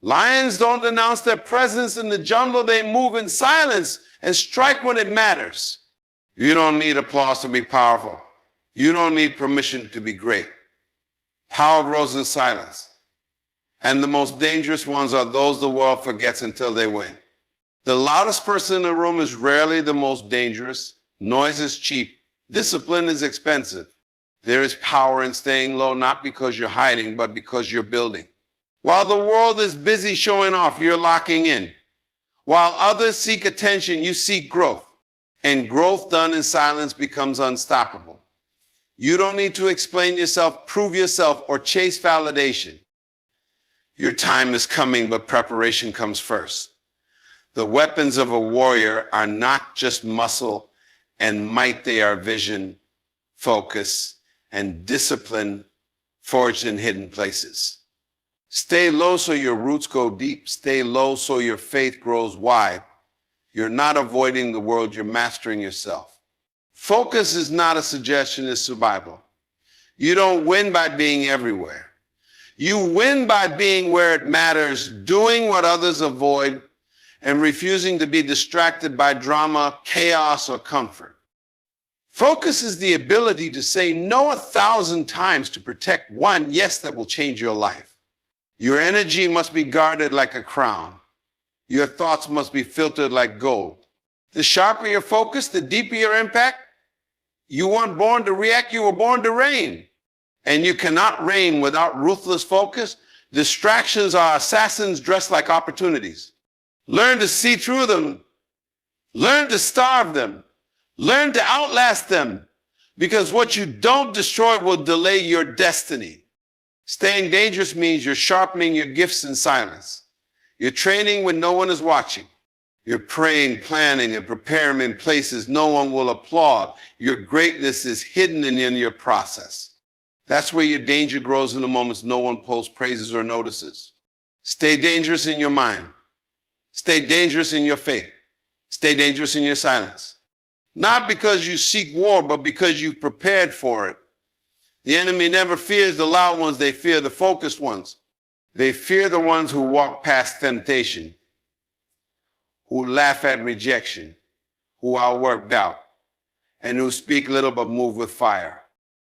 Lions don't announce their presence in the jungle. They move in silence and strike when it matters. You don't need applause to be powerful. You don't need permission to be great. Power grows in silence. And the most dangerous ones are those the world forgets until they win. The loudest person in the room is rarely the most dangerous. Noise is cheap. Discipline is expensive. There is power in staying low, not because you're hiding, but because you're building. While the world is busy showing off, you're locking in. While others seek attention, you seek growth. And growth done in silence becomes unstoppable. You don't need to explain yourself, prove yourself, or chase validation. Your time is coming, but preparation comes first. The weapons of a warrior are not just muscle and might, they are vision, focus, and discipline forged in hidden places. Stay low so your roots go deep. Stay low so your faith grows wide. You're not avoiding the world, you're mastering yourself. Focus is not a suggestion, it's survival. You don't win by being everywhere. You win by being where it matters, doing what others avoid, and refusing to be distracted by drama, chaos, or comfort. Focus is the ability to say no 1,000 times to protect one yes that will change your life. Your energy must be guarded like a crown. Your thoughts must be filtered like gold. The sharper your focus, the deeper your impact. You weren't born to react, you were born to reign. And you cannot reign without ruthless focus. Distractions are assassins dressed like opportunities. Learn to see through them. Learn to starve them. Learn to outlast them. Because what you don't destroy will delay your destiny. Staying dangerous means you're sharpening your gifts in silence. You're training when no one is watching. You're praying, planning, and preparing in places no one will applaud. Your greatness is hidden in your process. That's where your danger grows in the moments no one posts, praises, or notices. Stay dangerous in your mind. Stay dangerous in your faith. Stay dangerous in your silence. Not because you seek war, but because you prepared for it. The enemy never fears the loud ones, they fear the focused ones. They fear the ones who walk past temptation, who laugh at rejection, who outwork doubt, and who speak little but move with fire.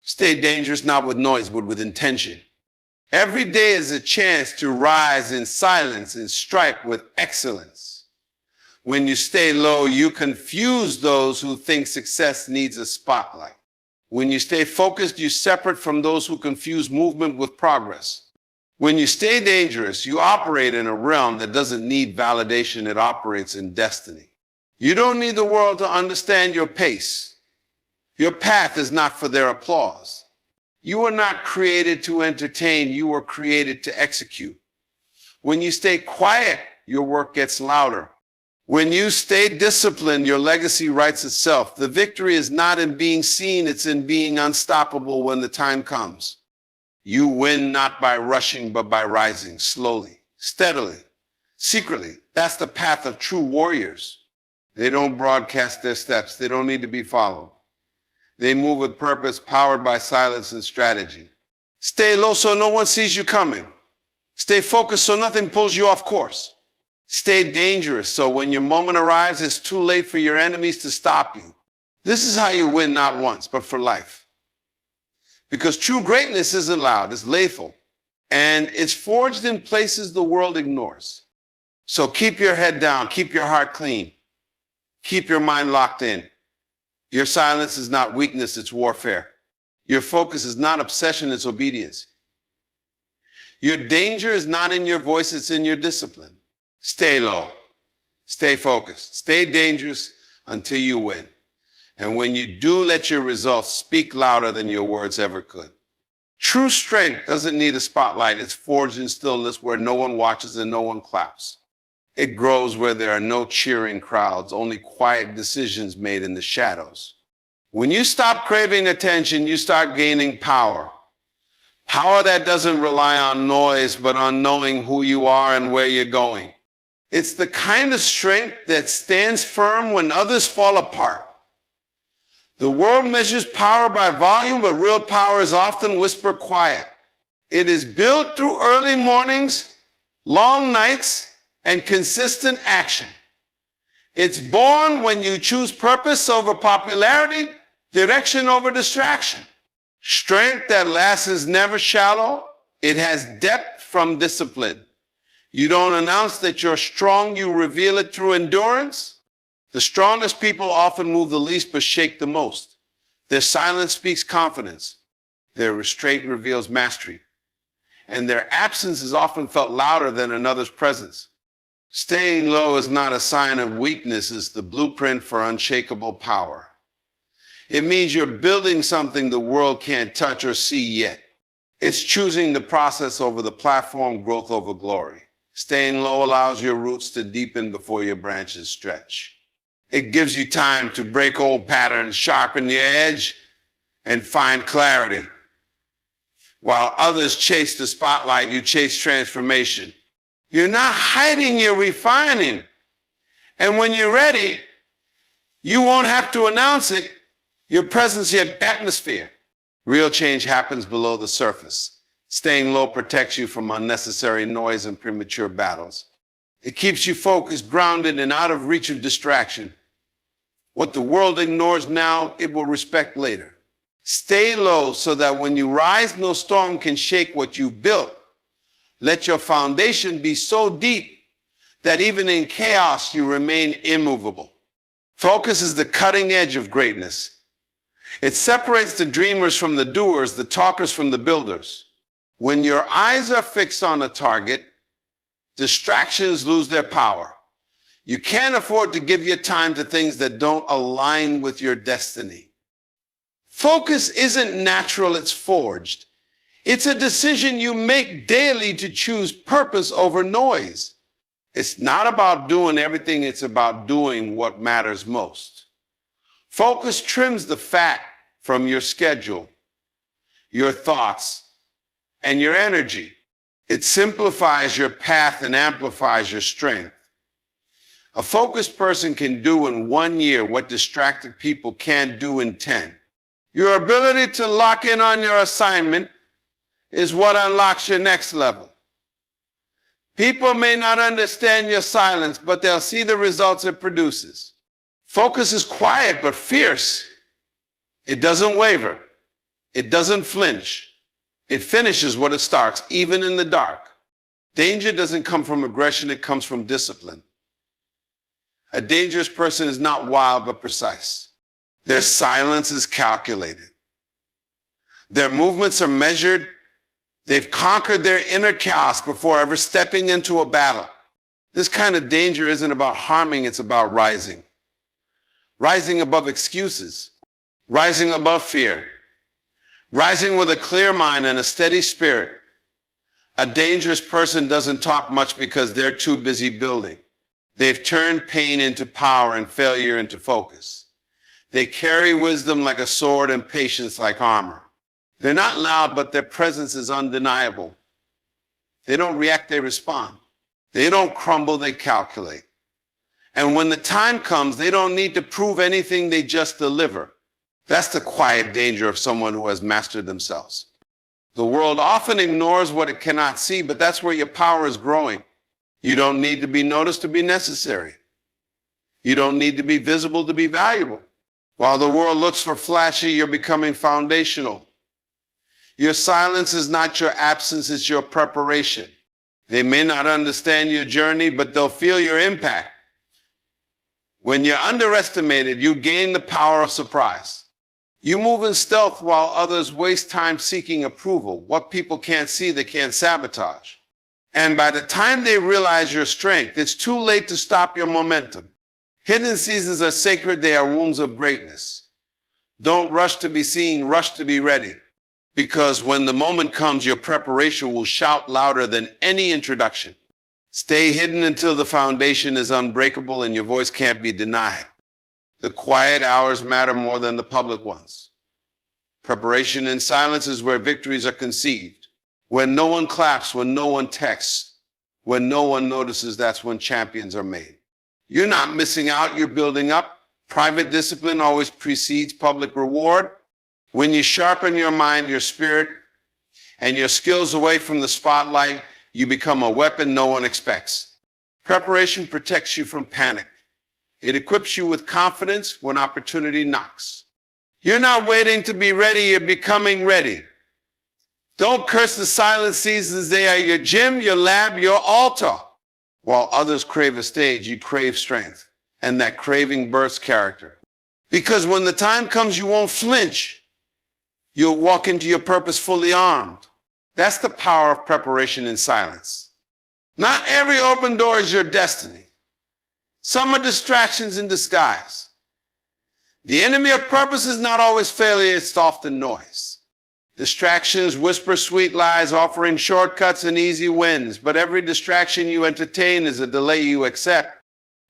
Stay dangerous not with noise, but with intention. Every day is a chance to rise in silence and strike with excellence. When you stay low, you confuse those who think success needs a spotlight. When you stay focused, you separate from those who confuse movement with progress. When you stay dangerous, you operate in a realm that doesn't need validation, it operates in destiny. You don't need the world to understand your pace. Your path is not for their applause. You were not created to entertain, you were created to execute. When you stay quiet, your work gets louder. When you stay disciplined, your legacy writes itself. The victory is not in being seen, it's in being unstoppable when the time comes. You win not by rushing, but by rising slowly, steadily, secretly. That's the path of true warriors. They don't broadcast their steps. They don't need to be followed. They move with purpose, powered by silence and strategy. Stay low so no one sees you coming. Stay focused so nothing pulls you off course. Stay dangerous so when your moment arrives, it's too late for your enemies to stop you. This is how you win not once, but for life. Because true greatness isn't loud, it's lethal. And it's forged in places the world ignores. So keep your head down, keep your heart clean. Keep your mind locked in. Your silence is not weakness, it's warfare. Your focus is not obsession, it's obedience. Your danger is not in your voice, it's in your discipline. Stay low, stay focused, stay dangerous until you win. And when you do, let your results speak louder than your words ever could. True strength doesn't need a spotlight. It's forged in stillness where no one watches and no one claps. It grows where there are no cheering crowds, only quiet decisions made in the shadows. When you stop craving attention, you start gaining power. Power that doesn't rely on noise, but on knowing who you are and where you're going. It's the kind of strength that stands firm when others fall apart. The world measures power by volume, but real power is often whispered quiet. It is built through early mornings, long nights, and consistent action. It's born when you choose purpose over popularity, direction over distraction. Strength that lasts is never shallow. It has depth from discipline. You don't announce that you're strong, you reveal it through endurance. The strongest people often move the least but shake the most. Their silence speaks confidence. Their restraint reveals mastery. And their absence is often felt louder than another's presence. Staying low is not a sign of weakness, it's the blueprint for unshakable power. It means you're building something the world can't touch or see yet. It's choosing the process over the platform, growth over glory. Staying low allows your roots to deepen before your branches stretch. It gives you time to break old patterns, sharpen your edge, and find clarity. While others chase the spotlight, you chase transformation. You're not hiding, you're refining. And when you're ready, you won't have to announce it. Your presence, your atmosphere. Real change happens below the surface. Staying low protects you from unnecessary noise and premature battles. It keeps you focused, grounded, and out of reach of distraction. What the world ignores now, it will respect later. Stay low so that when you rise, no storm can shake what you've built. Let your foundation be so deep that even in chaos, you remain immovable. Focus is the cutting edge of greatness. It separates the dreamers from the doers, the talkers from the builders. When your eyes are fixed on a target, distractions lose their power. You can't afford to give your time to things that don't align with your destiny. Focus isn't natural, it's forged. It's a decision you make daily to choose purpose over noise. It's not about doing everything, it's about doing what matters most. Focus trims the fat from your schedule, your thoughts, and your energy. It simplifies your path and amplifies your strength. A focused person can do in 1 year what distracted people can't do in 10. Your ability to lock in on your assignment is what unlocks your next level. People may not understand your silence, but they'll see the results it produces. Focus is quiet but fierce. It doesn't waver. It doesn't flinch. It finishes what it starts, even in the dark. Danger doesn't come from aggression, it comes from discipline. A dangerous person is not wild but precise. Their silence is calculated. Their movements are measured. They've conquered their inner chaos before ever stepping into a battle. This kind of danger isn't about harming, it's about rising. Rising above excuses. Rising above fear. Rising with a clear mind and a steady spirit. A dangerous person doesn't talk much because they're too busy building. They've turned pain into power and failure into focus. They carry wisdom like a sword and patience like armor. They're not loud, but their presence is undeniable. They don't react, they respond. They don't crumble, they calculate. And when the time comes, they don't need to prove anything, they just deliver. That's the quiet danger of someone who has mastered themselves. The world often ignores what it cannot see, but that's where your power is growing. You don't need to be noticed to be necessary. You don't need to be visible to be valuable. While the world looks for flashy, you're becoming foundational. Your silence is not your absence, it's your preparation. They may not understand your journey, but they'll feel your impact. When you're underestimated, you gain the power of surprise. You move in stealth while others waste time seeking approval. What people can't see, they can't sabotage. And by the time they realize your strength, it's too late to stop your momentum. Hidden seasons are sacred, they are wombs of greatness. Don't rush to be seen, rush to be ready. Because when the moment comes, your preparation will shout louder than any introduction. Stay hidden until the foundation is unbreakable and your voice can't be denied. The quiet hours matter more than the public ones. Preparation in silence is where victories are conceived. When no one claps, when no one texts, when no one notices, that's when champions are made. You're not missing out, you're building up. Private discipline always precedes public reward. When you sharpen your mind, your spirit, and your skills away from the spotlight, You become a weapon no one expects. Preparation protects you from panic. It equips you with confidence when opportunity knocks. You're not waiting to be ready, you're becoming ready. Don't curse the silent seasons. They are your gym, your lab, your altar. While others crave a stage, you crave strength. And that craving births character. Because when the time comes, you won't flinch. You'll walk into your purpose fully armed. That's the power of preparation in silence. Not every open door is your destiny. Some are distractions in disguise. The enemy of purpose is not always failure, it's often noise. Distractions whisper sweet lies, offering shortcuts and easy wins, but every distraction you entertain is a delay you accept.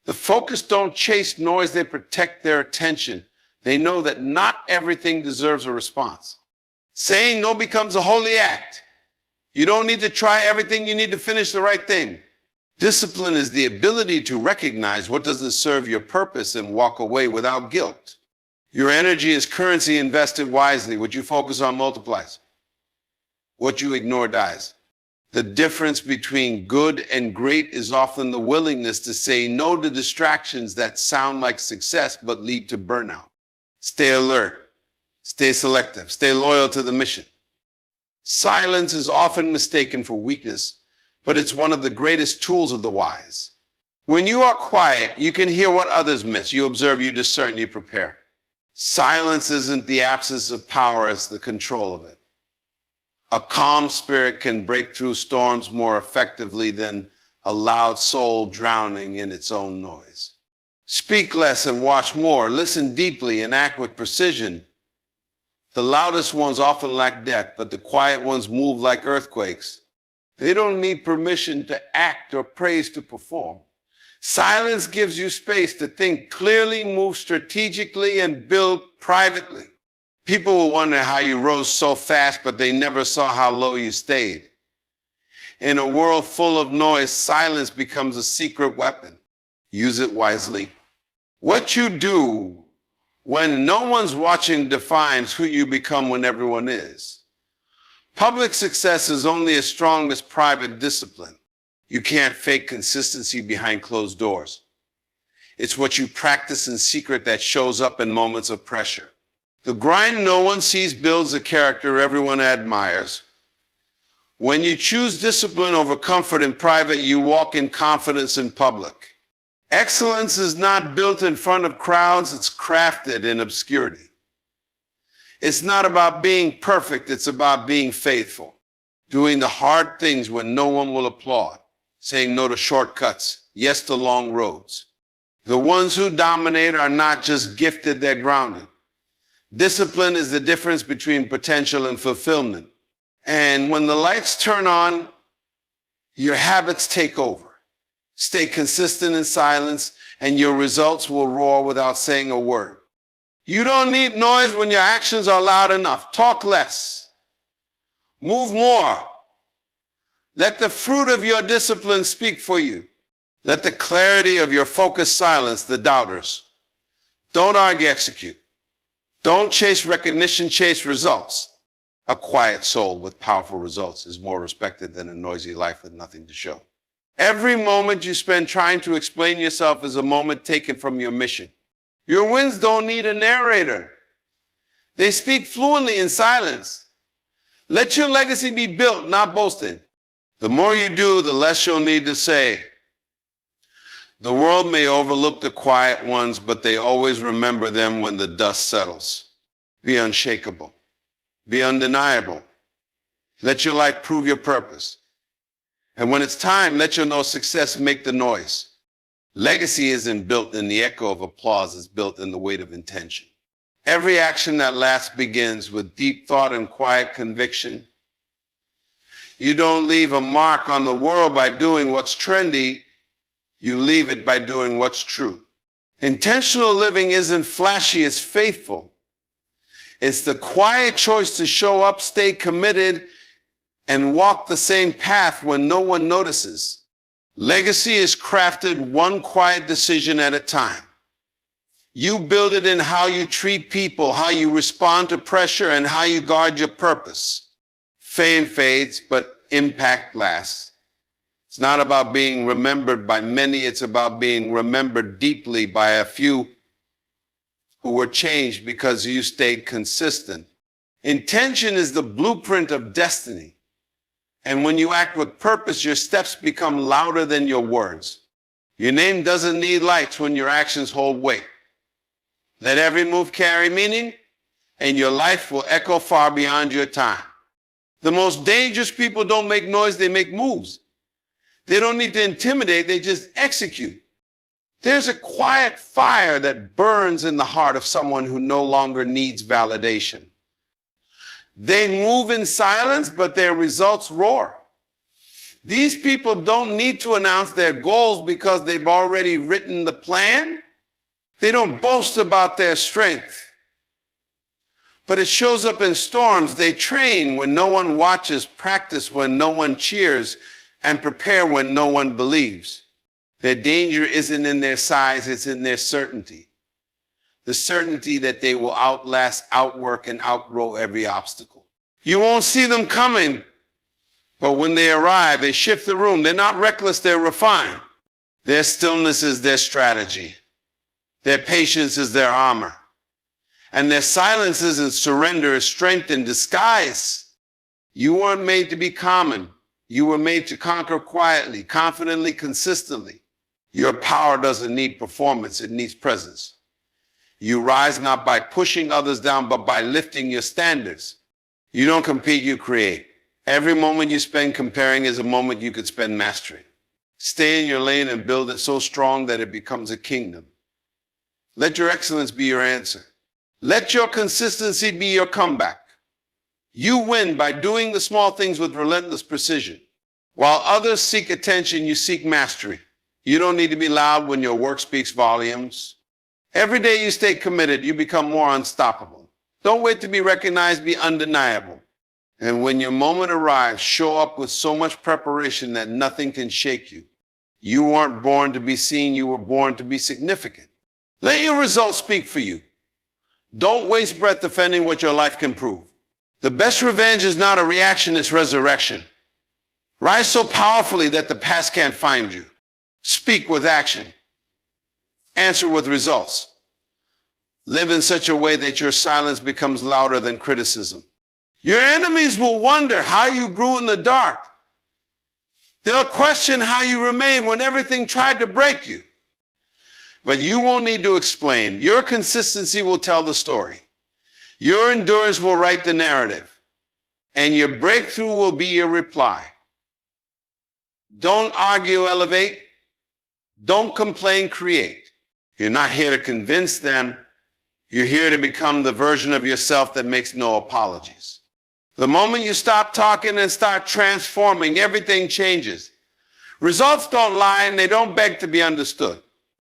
The focused don't chase noise, they protect their attention. They know that not everything deserves a response. Saying no becomes a holy act. You don't need to try everything, you need to finish the right thing. Discipline is the ability to recognize what doesn't serve your purpose and walk away without guilt. Your energy is currency invested wisely. What you focus on multiplies. What you ignore dies. The difference between good and great is often the willingness to say no to distractions that sound like success but lead to burnout. Stay alert. Stay selective. Stay loyal to the mission. Silence is often mistaken for weakness, but it's one of the greatest tools of the wise. When you are quiet, you can hear what others miss. You observe, you discern, you prepare. Silence isn't the absence of power, it's the control of it. A calm spirit can break through storms more effectively than a loud soul drowning in its own noise. Speak less and watch more. Listen deeply and act with precision. The loudest ones often lack depth, but the quiet ones move like earthquakes. They don't need permission to act or praise to perform. Silence gives you space to think clearly, move strategically, and build privately. People will wonder how you rose so fast, but they never saw how low you stayed. In a world full of noise, silence becomes a secret weapon. Use it wisely. What you do when no one's watching defines who you become when everyone is. Public success is only as strong as private discipline. You can't fake consistency behind closed doors. It's what you practice in secret that shows up in moments of pressure. The grind no one sees builds a character everyone admires. When you choose discipline over comfort in private, you walk in confidence in public. Excellence is not built in front of crowds, it's crafted in obscurity. It's not about being perfect, it's about being faithful. Doing the hard things when no one will applaud. Saying no to shortcuts, yes to long roads. The ones who dominate are not just gifted, they're grounded. Discipline is the difference between potential and fulfillment. And when the lights turn on, your habits take over. Stay consistent in silence, and your results will roar without saying a word. You don't need noise when your actions are loud enough. Talk less. Move more. Let the fruit of your discipline speak for you. Let the clarity of your focus silence the doubters. Don't argue, execute. Don't chase recognition, chase results. A quiet soul with powerful results is more respected than a noisy life with nothing to show. Every moment you spend trying to explain yourself is a moment taken from your mission. Your wins don't need a narrator. They speak fluently in silence. Let your legacy be built, not boasted. The more you do, the less you'll need to say. The world may overlook the quiet ones, but they always remember them when the dust settles. Be unshakable. Be undeniable. Let your life prove your purpose. And when it's time, let your no success make the noise. Legacy isn't built in the echo of applause, it's built in the weight of intention. Every action that lasts begins with deep thought and quiet conviction. You don't leave a mark on the world by doing what's trendy. You leave it by doing what's true. Intentional living isn't flashy, it's faithful. It's the quiet choice to show up, stay committed, and walk the same path when no one notices. Legacy is crafted one quiet decision at a time. You build it in how you treat people, how you respond to pressure, and how you guard your purpose. Fame fades, but impact lasts. It's not about being remembered by many. It's about being remembered deeply by a few who were changed because you stayed consistent. Intention is the blueprint of destiny. And when you act with purpose, your steps become louder than your words. Your name doesn't need lights when your actions hold weight. Let every move carry meaning, and your life will echo far beyond your time. The most dangerous people don't make noise, they make moves. They don't need to intimidate, they just execute. There's a quiet fire that burns in the heart of someone who no longer needs validation. They move in silence, but their results roar. These people don't need to announce their goals because they've already written the plan. They don't boast about their strength. But it shows up in storms. They train when no one watches, practice when no one cheers, and prepare when no one believes. Their danger isn't in their size, it's in their certainty. The certainty that they will outlast, outwork, and outgrow every obstacle. You won't see them coming, but when they arrive, they shift the room. They're not reckless, they're refined. Their stillness is their strategy. Their patience is their armor. And their silence isn't surrender, is strength in disguise. You weren't made to be common. You were made to conquer quietly, confidently, consistently. Your power doesn't need performance, it needs presence. You rise not by pushing others down, but by lifting your standards. You don't compete, you create. Every moment you spend comparing is a moment you could spend mastering. Stay in your lane and build it so strong that it becomes a kingdom. Let your excellence be your answer. Let your consistency be your comeback. You win by doing the small things with relentless precision. While others seek attention, you seek mastery. You don't need to be loud when your work speaks volumes. Every day you stay committed, you become more unstoppable. Don't wait to be recognized, be undeniable. And when your moment arrives, show up with so much preparation that nothing can shake you. You weren't born to be seen, you were born to be significant. Let your results speak for you. Don't waste breath defending what your life can prove. The best revenge is not a reaction, it's resurrection. Rise so powerfully that the past can't find you. Speak with action. Answer with results. Live in such a way that your silence becomes louder than criticism. Your enemies will wonder how you grew in the dark. They'll question how you remained when everything tried to break you. But you won't need to explain. Your consistency will tell the story. Your endurance will write the narrative. And your breakthrough will be your reply. Don't argue, elevate. Don't complain, create. You're not here to convince them. You're here to become the version of yourself that makes no apologies. The moment you stop talking and start transforming, everything changes. Results don't lie and they don't beg to be understood.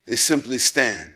They simply stand.